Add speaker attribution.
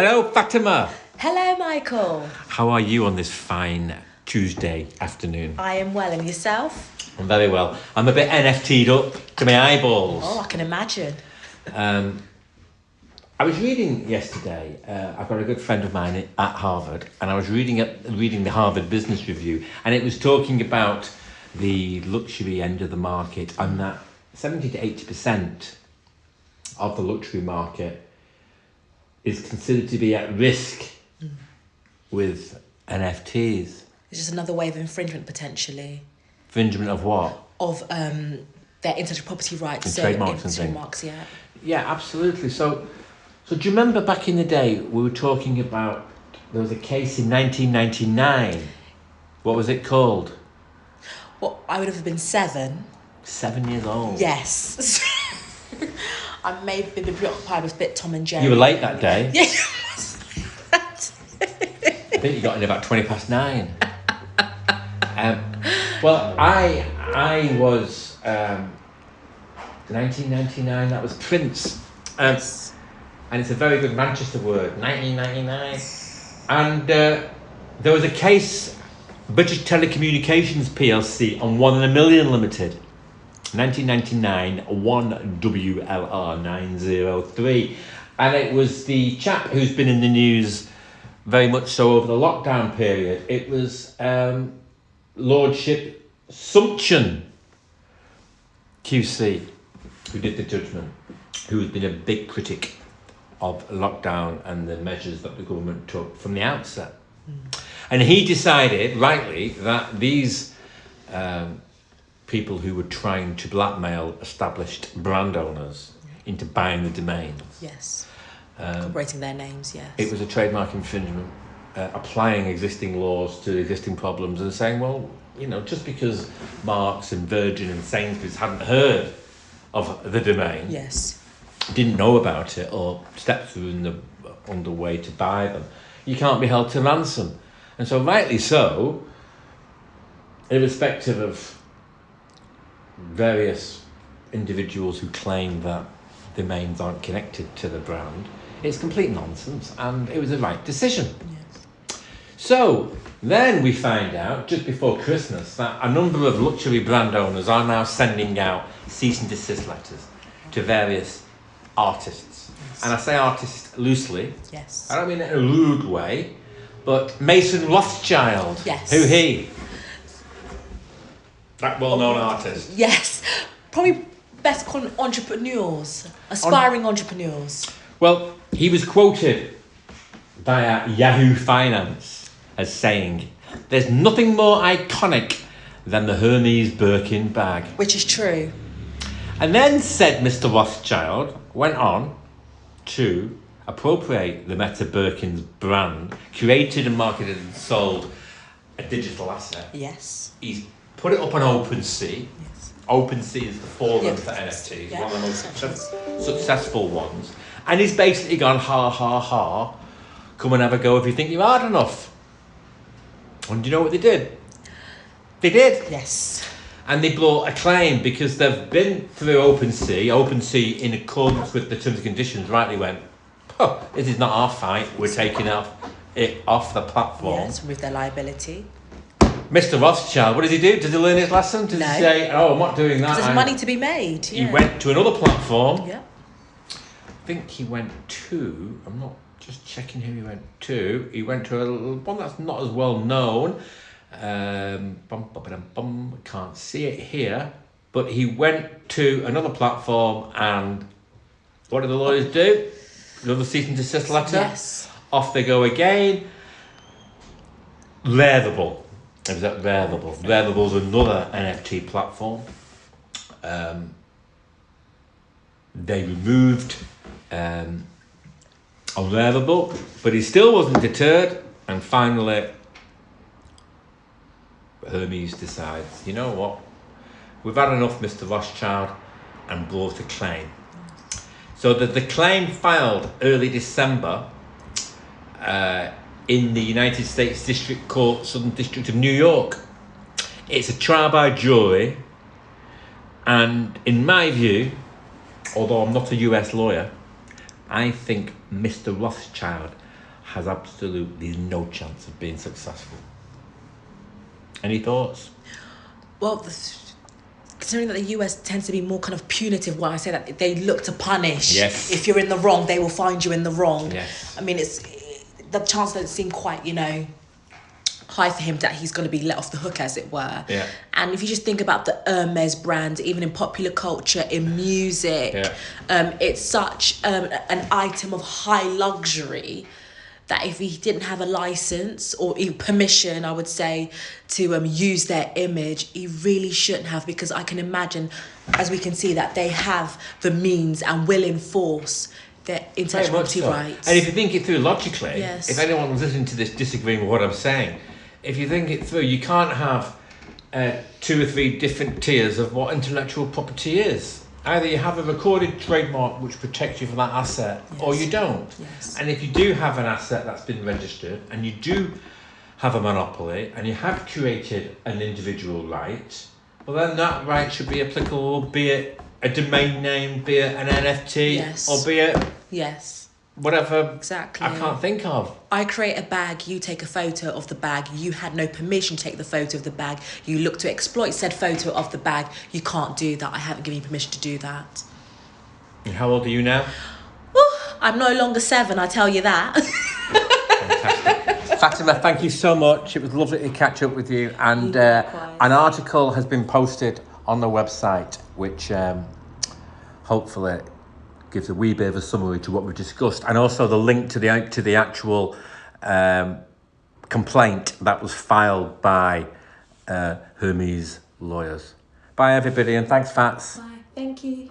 Speaker 1: Hello, Fatima.
Speaker 2: Hello, Michael.
Speaker 1: How are you on this fine Tuesday afternoon?
Speaker 2: I am well, and yourself?
Speaker 1: I'm very well. I'm a bit NFT'd up to my eyeballs.
Speaker 2: Oh, I can imagine.
Speaker 1: I was reading yesterday. I've got a good friend of mine at Harvard, and I was reading the Harvard Business Review, and it was talking about the luxury end of the market, and that 70 to 80% of the luxury market is considered to be at risk with NFTs.
Speaker 2: It's just another way of infringement, potentially.
Speaker 1: Infringement of what?
Speaker 2: Of their intellectual property rights.
Speaker 1: And trademarks and
Speaker 2: trademarks, yeah.
Speaker 1: Yeah, absolutely. So do you remember back in the day we were talking about, there was a case in 1999. What was it called?
Speaker 2: Well, I would have been 7.
Speaker 1: 7 years old.
Speaker 2: Yes. I may have been preoccupied with a bit Tom and Jerry.
Speaker 1: You were late that day.
Speaker 2: Yeah.
Speaker 1: I think you got in about 9:20. Well, I was 1999. That was Prince.
Speaker 2: Yes.
Speaker 1: And it's a very good Manchester word, 1999. And there was a case, British Telecommunications PLC on 1 in a Million Limited, 1999, 1WLR 903. And it was the chap who's been in the news very much so over the lockdown period. It was Lordship Sumption QC who did the judgment, who has been a big critic of lockdown and the measures that the government took from the outset. And he decided, rightly, that these people who were trying to blackmail established brand owners into buying the domains.
Speaker 2: Yes. Incorporating their names, yes.
Speaker 1: It was a trademark infringement, applying existing laws to existing problems and saying, well, you know, just because Marks and Virgin and Sainsbury's hadn't heard of the domain,
Speaker 2: yes,
Speaker 1: didn't know about it or stepped through on the way to buy them, you can't be held to ransom. And so rightly so, irrespective of various individuals who claim that domains aren't connected to the brand, it's complete nonsense, and it was the right decision.
Speaker 2: yes.
Speaker 1: So then we find out just before Christmas that a number of luxury brand owners are now sending out cease and desist letters to various artists.
Speaker 2: Yes.
Speaker 1: And I say artists loosely.
Speaker 2: Yes.
Speaker 1: I don't mean it in a lewd way, but Mason Rothschild.
Speaker 2: Yes.
Speaker 1: Who he? That well-known artist.
Speaker 2: Yes. Probably best call them entrepreneurs, aspiring entrepreneurs.
Speaker 1: Well, he was quoted via Yahoo Finance as saying, "There's nothing more iconic than the Hermes Birkin bag."
Speaker 2: Which is true.
Speaker 1: And then said Mr. Rothschild went on to appropriate the Meta Birkin's brand, created and marketed and sold a digital asset.
Speaker 2: Yes.
Speaker 1: He's put it up on OpenC.
Speaker 2: Yes.
Speaker 1: OpenC is the forum
Speaker 2: Yeah.
Speaker 1: for NFTs,
Speaker 2: Yeah.
Speaker 1: one of the most successful ones. And he's basically gone, ha, ha, ha, come and have a go if you think you're hard enough. And do you know what they did? They did.
Speaker 2: Yes.
Speaker 1: And they brought a claim because they've been through OpenC. OpenC, in accordance with the terms and conditions, rightly went, oh, this is not our fight. We're taking it off the platform.
Speaker 2: Yes, remove their liability.
Speaker 1: Mr. Rothschild, what does he do? Does he learn his lesson? Does
Speaker 2: No.
Speaker 1: he say, oh, I'm not doing that?
Speaker 2: There's money to be made.
Speaker 1: He
Speaker 2: Yeah.
Speaker 1: went to another platform.
Speaker 2: Yeah.
Speaker 1: I think he went to, I'm not just checking who he went to. He went to one that's not as well known. Can't see it here. But he went to another platform, and what do the lawyers do? Another cease and desist letter.
Speaker 2: Yes.
Speaker 1: Off they go again. Rarible. It was at Rarible. Rarible's another NFT platform. They removed Unlivable, but he still wasn't deterred, and finally Hermes decides, you know what, we've had enough, Mr. Rothschild, and brought a claim. So that the claim filed early December in the United States District Court, Southern District of New York. It's a trial by jury, and in my view, although I'm not a US lawyer, I think Mr. Rothschild has absolutely no chance of being successful. Any thoughts?
Speaker 2: Well, considering that the US tends to be more kind of punitive, when I say that they look to punish.
Speaker 1: Yes.
Speaker 2: If you're in the wrong, they will find you in the wrong.
Speaker 1: Yes.
Speaker 2: I mean, the chance doesn't seem quite, high for him that he's going to be let off the hook, as it were.
Speaker 1: Yeah.
Speaker 2: And if you just think about the Hermes brand, even in popular culture, in music, it's such an item of high luxury that if he didn't have a license or permission, I would say, to use their image, he really shouldn't have, because I can imagine, as we can see, that they have the means and will enforce their intellectual property rights.
Speaker 1: And if you think it through logically,
Speaker 2: Yes.
Speaker 1: if anyone's listening to this disagreeing with what I'm saying, if you think it through, you can't have 2 or 3 different tiers of what intellectual property is. Either you have a recorded trademark which protects you from that asset, or you don't.
Speaker 2: Yes.
Speaker 1: And if you do have an asset that's been registered, and you do have a monopoly, and you have created an individual right, well then that right should be applicable, be it a domain name, be it an NFT,
Speaker 2: Yes.
Speaker 1: or be it
Speaker 2: Yes,
Speaker 1: whatever.
Speaker 2: exactly.
Speaker 1: I can't think of.
Speaker 2: I create a bag, you take a photo of the bag, you had no permission to take the photo of the bag, you look to exploit said photo of the bag, you can't do that, I haven't given you permission to do that.
Speaker 1: And how old are you now?
Speaker 2: Woo, I'm no longer 7, I tell you that.
Speaker 1: Fantastic. Fatima, thank you so much. It was lovely to catch up with you. And
Speaker 2: Likewise.
Speaker 1: an article has been posted on the website, which hopefully gives a wee bit of a summary to what we've discussed, and also the link to the actual complaint that was filed by Hermes lawyers. Bye, everybody, and thanks, Fats.
Speaker 2: Bye, thank you.